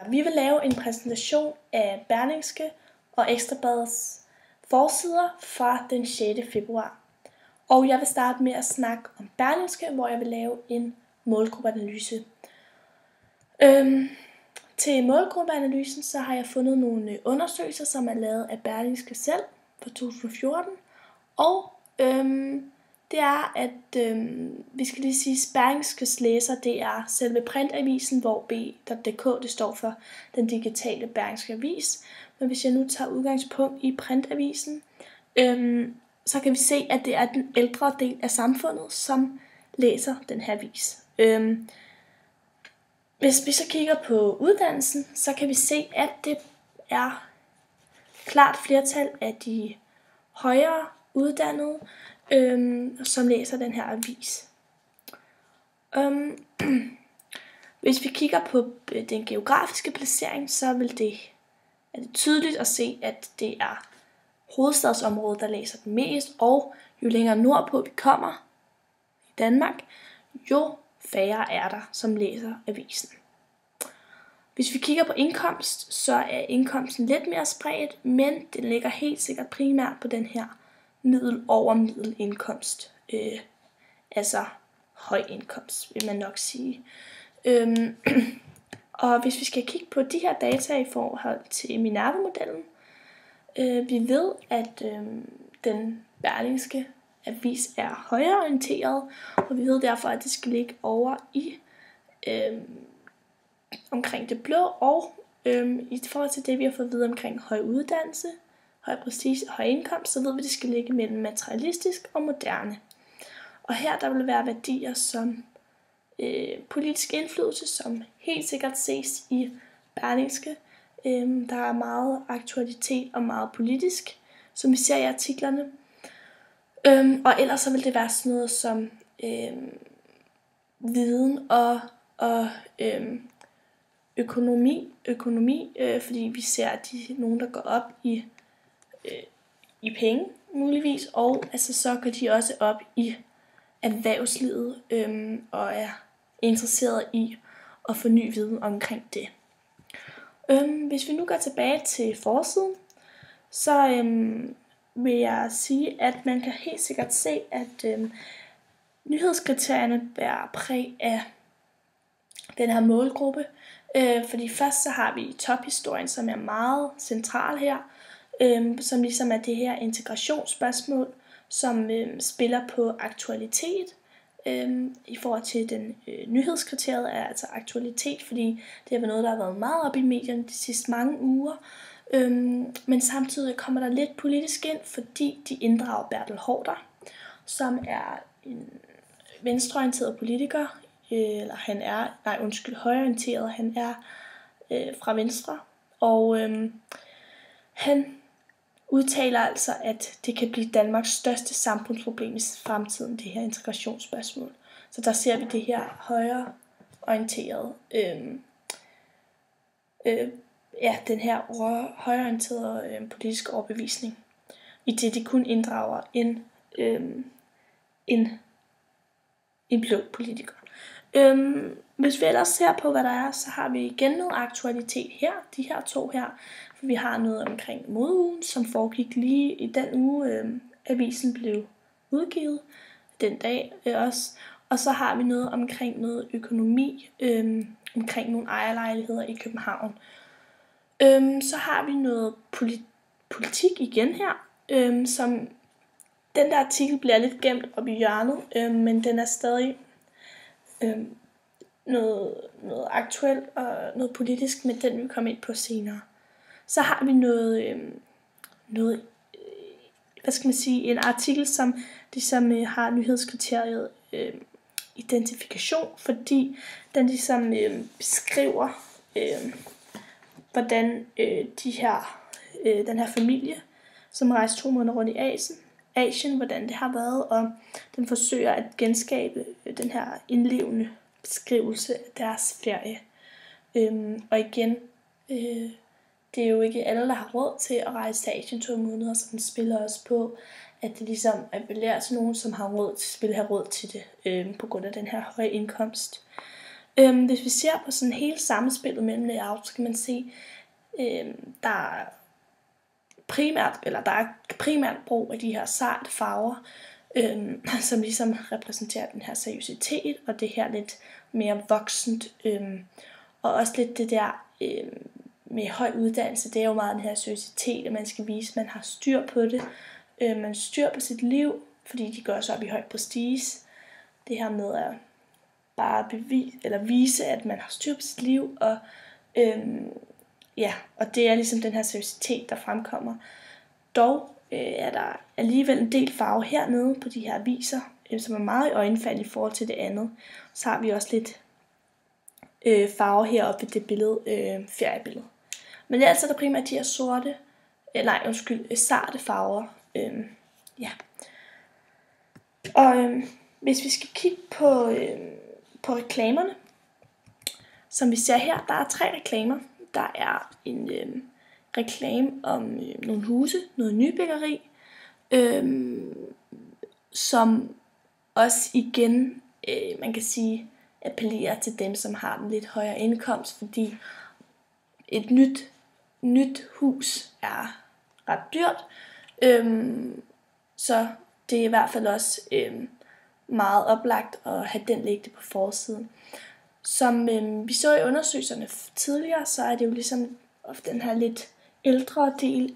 Vi vil lave en præsentation af Berlingske og Ekstra Bladets forsider fra den 6. februar. Og jeg vil starte med at snakke om Berlingske, hvor jeg vil lave en målgruppeanalyse. Til målgruppeanalysen så har jeg fundet nogle undersøgelser, som er lavet af Berlingske selv fra 2014. Og det er, at vi skal lige sige, at Berlingskes læser, det er selve printavisen, hvor B.dk det står for den digitale Berlingske Avis. Men hvis jeg nu tager udgangspunkt i printavisen, så kan vi se, at det er den ældre del af samfundet, som læser den her avis. Hvis vi så kigger på uddannelsen, så kan vi se, at det er klart flertal af de højere uddannede, som læser den her avis. Hvis vi kigger på den geografiske placering, så er det tydeligt at se, at det er hovedstadsområdet, der læser den mest, og jo længere nordpå vi kommer i Danmark, jo færre er der, som læser avisen. Hvis vi kigger på indkomst, så er indkomsten lidt mere spredt, men den ligger helt sikkert primært på den her middel over middelindkomst. Altså høj indkomst, vil man nok sige. Og hvis vi skal kigge på de her data i forhold til Minerva-modellen, vi ved, at den Berlingske avis er højreorienteret, og vi ved derfor, at det skal ligge over i omkring det blå, og i forhold til det, vi har fået at vide omkring høj uddannelse, høj prestige og høj indkomst, så ved vi, at det skal ligge mellem materialistisk og moderne. Og her der vil være værdier som politisk indflydelse, som helt sikkert ses i Berlingske. Der er meget aktualitet og meget politisk, som vi ser i artiklerne. Og ellers så vil det være sådan noget som viden og økonomi, fordi vi ser, at de er nogen, der går op i penge muligvis, og altså så går de også op i erhvervslivet og er interesseret i at få ny viden omkring det. Hvis vi nu går tilbage til forsiden, så vil jeg sige, at man kan helt sikkert se, at nyhedskriterierne bærer præg af den her målgruppe. Fordi først så har vi tophistorien, som er meget central her, som ligesom er det her integrationsspørgsmål, som spiller på aktualitet. I forhold til den nyhedskriteriet er altså aktualitet, fordi det har været noget, der har været meget op i medierne de sidste mange uger. Men samtidig kommer der lidt politisk ind, fordi de inddrager Bertel Haarder, som er en venstreorienteret politiker, eller højreorienteret, han er fra Venstre, og han udtaler altså, at det kan blive Danmarks største samfundsproblem i fremtiden, det her integrationsspørgsmål. Så der ser vi det her højreorienterede, den her højreorienterede politiske overbevisning, i det de kun inddrager en blå politiker. Hvis vi ellers ser på, hvad der er, så har vi igen noget aktualitet her, de her to her. For vi har noget omkring modeugen, som foregik lige i den uge, avisen blev udgivet, den dag også. Og så har vi noget omkring noget økonomi, omkring nogle ejerlejligheder i København. Så har vi noget politik igen her, som den der artikel bliver lidt gemt op i hjørnet, men den er stadig noget aktuelt og noget politisk, men den vil komme ind på senere. Så har vi noget hvad skal man sige, en artikel, som ligesom har nyhedskriteriet identifikation, fordi den ligesom beskriver, hvordan den her familie, som rejste 2 måneder rundt i Asien, hvordan det har været, og den forsøger at genskabe den her indlevende beskrivelse af deres ferie. Og igen, det er jo ikke alle, der har råd til at rejse til Asien 2 måneder, så den spiller også på, at det ligesom appellerer til nogen, som vil have råd til det, på grund af den her høje indkomst. Hvis vi ser på sådan hele samspillet mellem layout, så kan man se, der er primært brug af de her sarte farver, som ligesom repræsenterer den her seriøsitet, og det her lidt mere voksent, og også lidt det der med høj uddannelse, det er jo meget den her seriøsitet, at man skal vise, at man har styr på det, man styr på sit liv, fordi de går også op i høj prestige. Det her med at bare vise, at man har styr på sit liv, og og det er ligesom den her seriøsitet, der fremkommer. Dog er der alligevel en del farve hernede på de her aviser, som er meget i øjenfald i forhold til det andet. Så har vi også lidt farve heroppe ved det billede, feriebillede. Men det er altså der primært de her sarte farver. Og hvis vi skal kigge på reklamerne, som vi ser her, der er 3 reklamer. Der er en reklame om nogle huse, noget nybyggeri, som også igen, man kan sige, appellerer til dem, som har den lidt højere indkomst, fordi et nyt hus er ret dyrt, så det er i hvert fald også meget oplagt at have den liggende på forsiden. Som vi så i undersøgelserne tidligere, så er det jo ligesom ofte den her lidt ældre del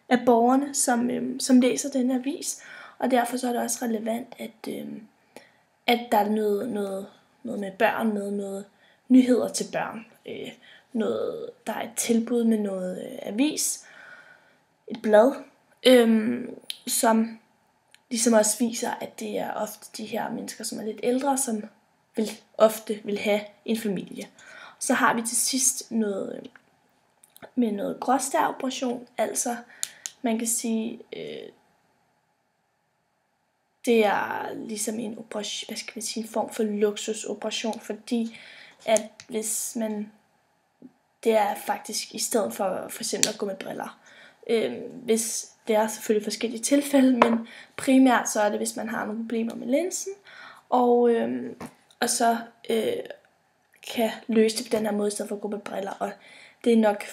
af borgerne, som læser den her avis, og derfor så er det også relevant, at der er noget med børn, noget nyheder til børn, der er et tilbud med noget avis, et blad, som ligesom også viser, at det er ofte de her mennesker, som er lidt ældre, som ofte vil have en familie. Så har vi til sidst noget med noget gråstær-operation, altså man kan sige, det er ligesom en operation, en form for luksusoperation, fordi at hvis man, det er faktisk i stedet for eksempel at gå med briller. Hvis det er selvfølgelig forskellige tilfælde, men primært så er det, hvis man har nogle problemer med linsen, og så kan løse det på den her måde, i stedet for at gå med briller. Og det er nok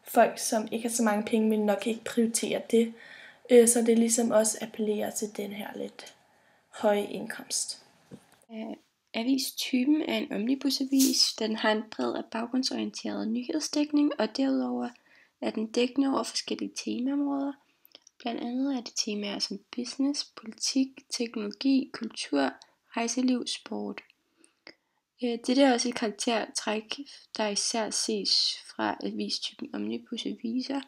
folk, som ikke har så mange penge, men nok ikke prioriterer det. Så det ligesom også appellerer til den her lidt høje indkomst. Avistypen er en omnibusavis. Den har en bred og baggrundsorienteret nyhedsdækning, og derudover er den dækkende over forskellige temaområder. Blandt andet er det temaer som business, politik, teknologi, kultur, rejseliv, sport. Dette er også et karaktertræk, der især ses fra avistypen omnibusaviser.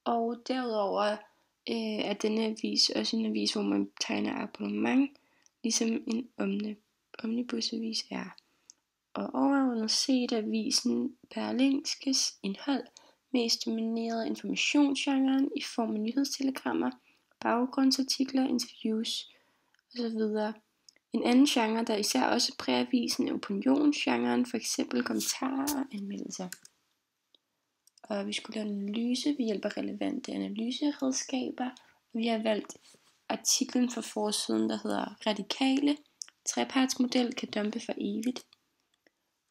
Og derudover er denne avis også en avis, hvor man tegner abonnement, ligesom en omnibusavis er. Og overordnet set er avisen Berlingskes indhold mest domineret af informationsgenren i form af nyhedstelegrammer, baggrundsartikler, interviews osv. En anden genre, der især også præger avisen, er opinionsgenren, for eksempel kommentarer og anmeldelser. Og vi skulle lave en analyse ved hjælp af relevante analyseredskaber. Vi har valgt artiklen fra forsiden, der hedder Radikale. Trepartsmodel kan dumpe for evigt.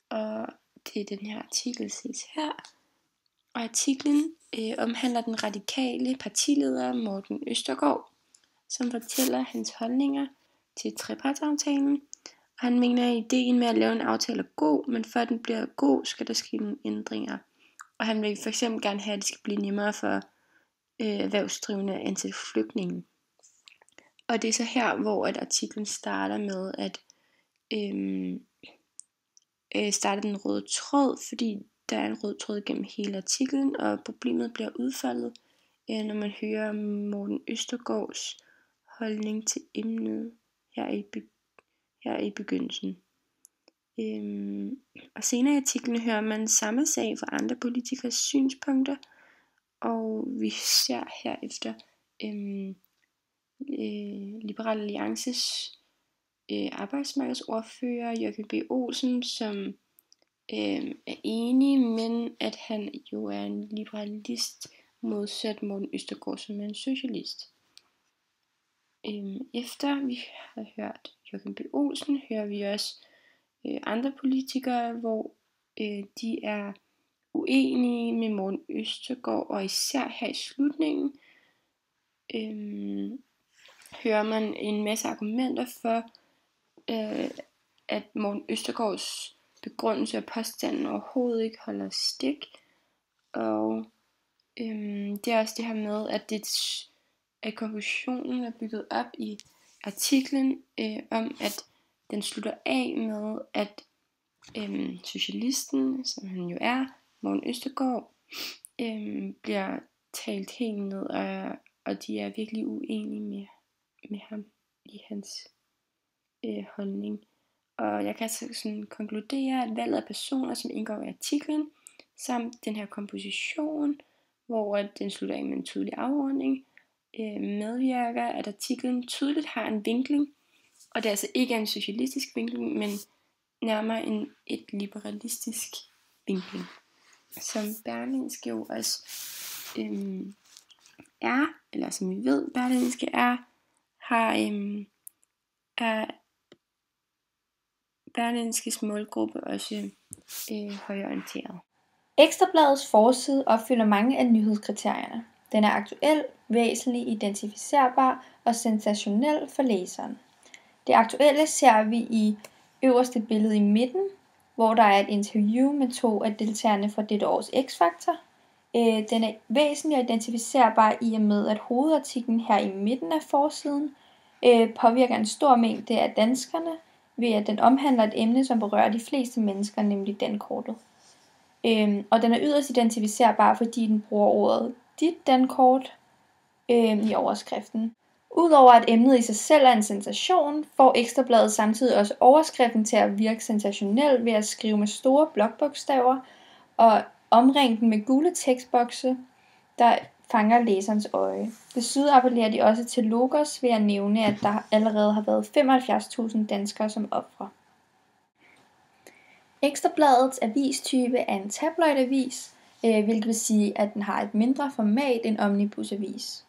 Og det er den her artikel, ses her. Og artiklen omhandler den radikale partileder Morten Østergaard, som fortæller hans holdninger til trepartsaftalen. Og han mener, at ideen med at lave en aftale er god, men for at den bliver god, skal der ske nogle ændringer. Og han vil for eksempel gerne have, at det skal blive nemmere for erhvervsdrivende at ansætte flygtninge. Og det er så her, hvor at artiklen starter med at starte den røde tråd, fordi der er en rød tråd gennem hele artiklen, og problemet bliver udfoldet, når man hører Morten Østergaards holdning til emnet her i begyndelsen. Og senere i artiklen hører man samme sag fra andre politikers synspunkter, og vi ser herefter Liberal Alliances arbejdsmarkedsordfører Jørgen B. Olsen, som er enig, men at han jo er en liberalist modsat Morten Østergaard, som er en socialist. Efter vi har hørt Joachim B. Olsen, hører vi også andre politikere, hvor de er uenige med Morten Østergaard, og især her i slutningen hører man en masse argumenter for, at Morten Østergaards begrundelse og påstanden overhovedet ikke holder stik. Og det er også det her med, at konklusionen er bygget op i artiklen om, at den slutter af med, at socialisten, som han jo er, Morten Østergaard, bliver talt helt ned, og de er virkelig uenige med ham i hans holdning. Og jeg kan altså sådan konkludere, at valget af personer, som indgår i artiklen, samt den her komposition, hvor den slutter af med en tydelig afrunding, medvirker, at artiklen tydeligt har en vinkling, og det altså ikke er en socialistisk vinkling, men nærmere et liberalistisk vinkling. Som Berlingske jo også er, eller som vi ved, Berlingske er Berlingskes målgruppe også højreorienteret. Ekstrabladets forside opfylder mange af nyhedskriterierne. Den er aktuel, væsentlig, identificerbar og sensationel for læseren. Det aktuelle ser vi i øverste billede i midten, hvor der er et interview med 2 af deltagerne fra dette års X-Factor. Den er væsentlig og identificerbar i og med, at hovedartiklen her i midten af forsiden påvirker en stor mængde af danskerne, ved at den omhandler et emne, som berører de fleste mennesker, nemlig dankortet. Og den er yderst identificerbar, fordi den bruger ordet dit dankort i overskriften. Udover at emnet i sig selv er en sensation, får Ekstrabladet samtidig også overskriften til at virke sensationel ved at skrive med store blokbogstaver og omringe den med gule tekstbokse, der fanger læserens øje. Desuden appellerer de også til Logos ved at nævne, at der allerede har været 75.000 danskere som ofre. Ekstrabladets avistype er en tabloidavis, hvilket vil sige, at den har et mindre format end omnibusavis.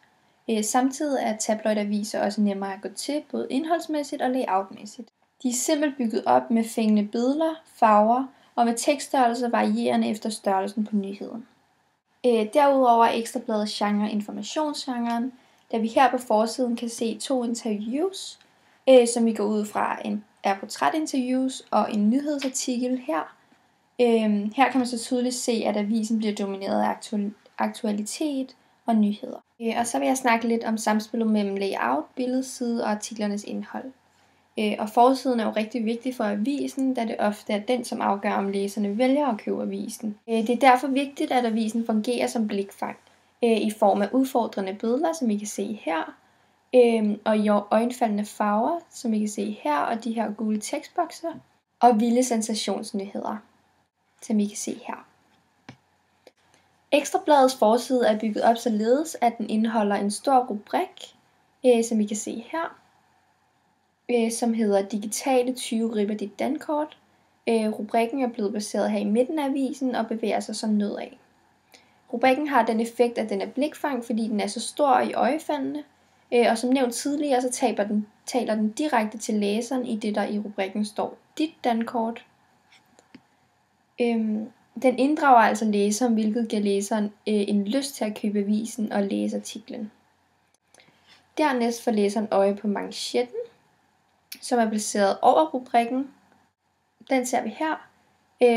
Samtidig er tabloidaviser også nemmere at gå til, både indholdsmæssigt og layoutmæssigt. De er simpelt bygget op med fængende billeder, farver og med tekststørrelse varierende efter størrelsen på nyheden. Derudover er Ekstrabladets genre informationsgenren, da vi her på forsiden kan se 2 interviews, som vi går ud fra er portrætinterviews og en nyhedsartikel her. Her kan man så tydeligt se, at avisen bliver domineret af aktualitet og nyheder. Og så vil jeg snakke lidt om samspillet mellem layout, billedside og artiklernes indhold. Og forsiden er jo rigtig vigtig for avisen, da det ofte er den, som afgør, om læserne vælger at købe avisen. Det er derfor vigtigt, at avisen fungerer som blikfang i form af udfordrende billeder, som I kan se her, og i øjenfaldende farver, som I kan se her, og de her gule tekstbokser, og vilde sensationsnyheder, som I kan se her. Ekstrabladets forside er bygget op således, at den indeholder en stor rubrik, som I kan se her, som hedder Digitale 20 ripper dit dankort. Rubrikken er blevet placeret her i midten af avisen og bevæger sig som nedad. Rubrikken har den effekt, at den er blikfang, fordi den er så stor og iøjnefaldende, og som nævnt tidligere, så taler den direkte til læseren i det, der i rubrikken står dit dankort. Den inddrager altså læseren, hvilket giver læseren en lyst til at købe avisen og læse artiklen. Dernæst får læseren øje på manchetten, som er placeret over rubrikken. Den ser vi her,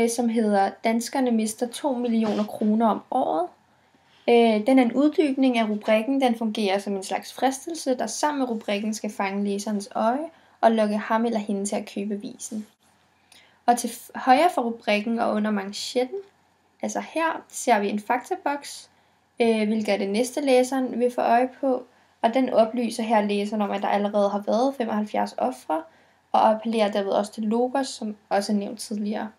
som hedder Danskerne mister 2 millioner kroner om året. Den er en uddybning af rubrikken. Den fungerer som en slags fristelse, der sammen med rubrikken skal fange læserens øje og lokke ham eller hende til at købe avisen. Og til højre for rubrikken og under manchetten, altså her, ser vi en faktaboks, hvilket er det næste læseren vil få øje på, og den oplyser her læseren om, at der allerede har været 75 ofre, og appellerer derved også til Logos, som også er nævnt tidligere.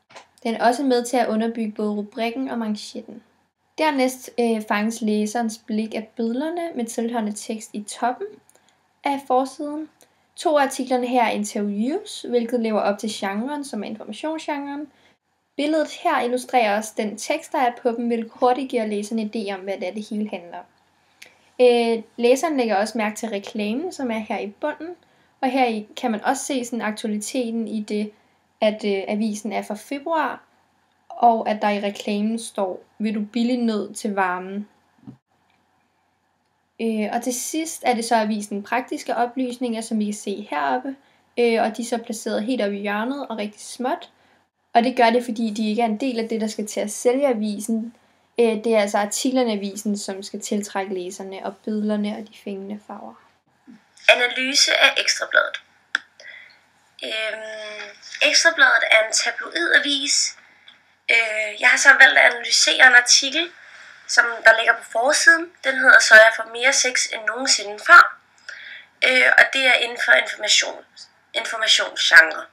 Den er også med til at underbygge både rubrikken og manchetten. Dernæst fanges læserens blik af billederne med tilhørende tekst i toppen af forsiden. 2 af artiklerne her er interviews, hvilket lever op til genren, som er informationsgenren. Billedet her illustrerer også den tekst, der er på dem, hvilket hurtigt giver læserne idé om, hvad det hele handler om. Læseren lægger også mærke til reklamen, som er her i bunden, og her kan man også se sådan aktualiteten i det, at avisen er fra februar, og at der i reklamen står, vil du billig nød til varmen? Og til sidst er det så avisen praktiske oplysninger, som vi kan se heroppe, og de er så placeret helt oppe i hjørnet og rigtig småt. Og det gør det, fordi de ikke er en del af det, der skal til at sælge avisen. Det er altså artiklerne i avisen, som skal tiltrække læserne, og billederne og de fængende farver. Analyse af Ekstrabladet. Ekstrabladet er en tabloidavis. Jeg har så valgt at analysere en artikel, som der ligger på forsiden. Den hedder "Så jeg får mere sex end nogensinde før". Og det er inden for informationsgenre.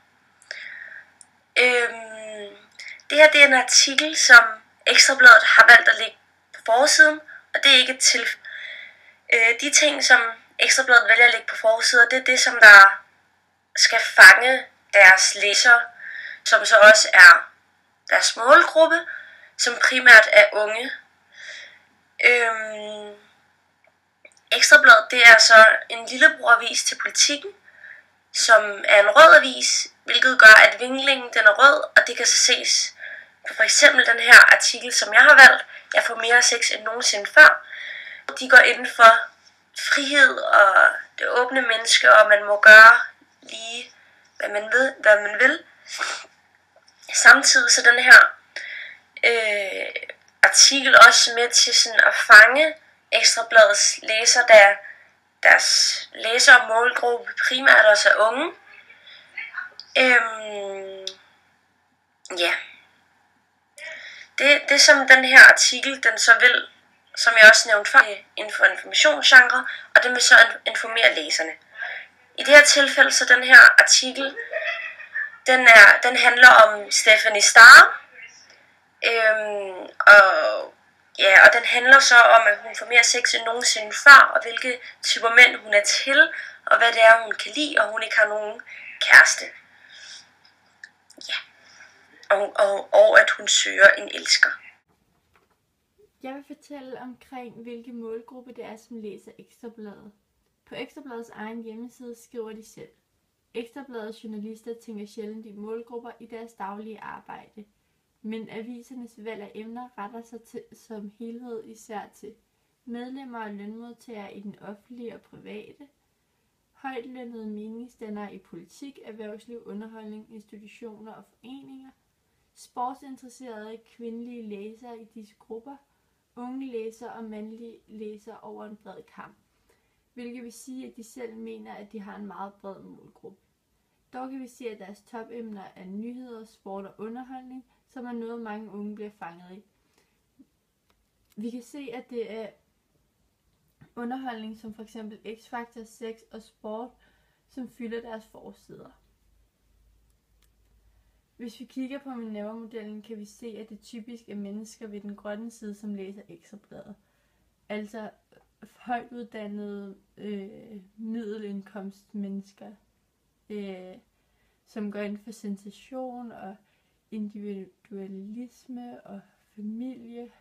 Det her det er en artikel, som Ekstrabladet har valgt at lægge på forsiden, og det er ikke til. De ting, som Ekstrabladet vælger at lægge på forsiden, det er det, som der skal fange deres læsere, som så også er deres målgruppe, som primært er unge. Ekstrabladet det er så en lillebror-avis til Politikken, som er en rød avis, hvilket gør, at vinklingen den er rød, og det kan så ses på for eksempel den her artikel, som jeg har valgt, "Jeg får mere sex end nogensinde før". De går inden for frihed og det åbne menneske, og man må gøre lige, hvad man vil. Samtidig så den her artikel også med til sådan at fange Ekstrabladets læsere, da deres læser- og målgruppe primært også er unge. Ja. Det som den her artikel, den så vil, som jeg også nævnte før, inden for informationsgenre, og den vil så informere læserne. I det her tilfælde, så den her artikel, den handler om Stephanie Starr, og den handler så om, at hun får mere sex end nogensinde før, og hvilke typer mænd hun er til, og hvad det er, hun kan lide, og hun ikke har nogen kæreste. Ja. Og at hun søger en elsker. Jeg vil fortælle omkring, hvilke målgruppe det er, som læser Ekstrabladet. På Ekstrabladets egen hjemmeside skriver de selv: Ekstrabladets journalister tænker sjældent i målgrupper i deres daglige arbejde, men avisernes valg af emner retter sig som helhed især til medlemmer og lønmodtagere i den offentlige og private, højtlønnede meningsdannere i politik, erhvervsliv, underholdning, institutioner og foreninger, sportsinteresserede kvindelige læsere i disse grupper, unge læsere og mandlige læsere over en bred kam, hvilket vil sige, at de selv mener, at de har en meget bred målgruppe. Dog kan vi se, at deres topemner er nyheder, sport og underholdning, som er noget, mange unge bliver fanget i. Vi kan se, at det er underholdning som f.eks. X-Factor, sex og sport, som fylder deres forsider. Hvis vi kigger på Minerva-modellen, kan vi se, at det typisk er mennesker ved den grønne side, som læser Ekstrabladet. Altså højtuddannede middelindkomstmennesker, som går ind for sensation og individualisme og familie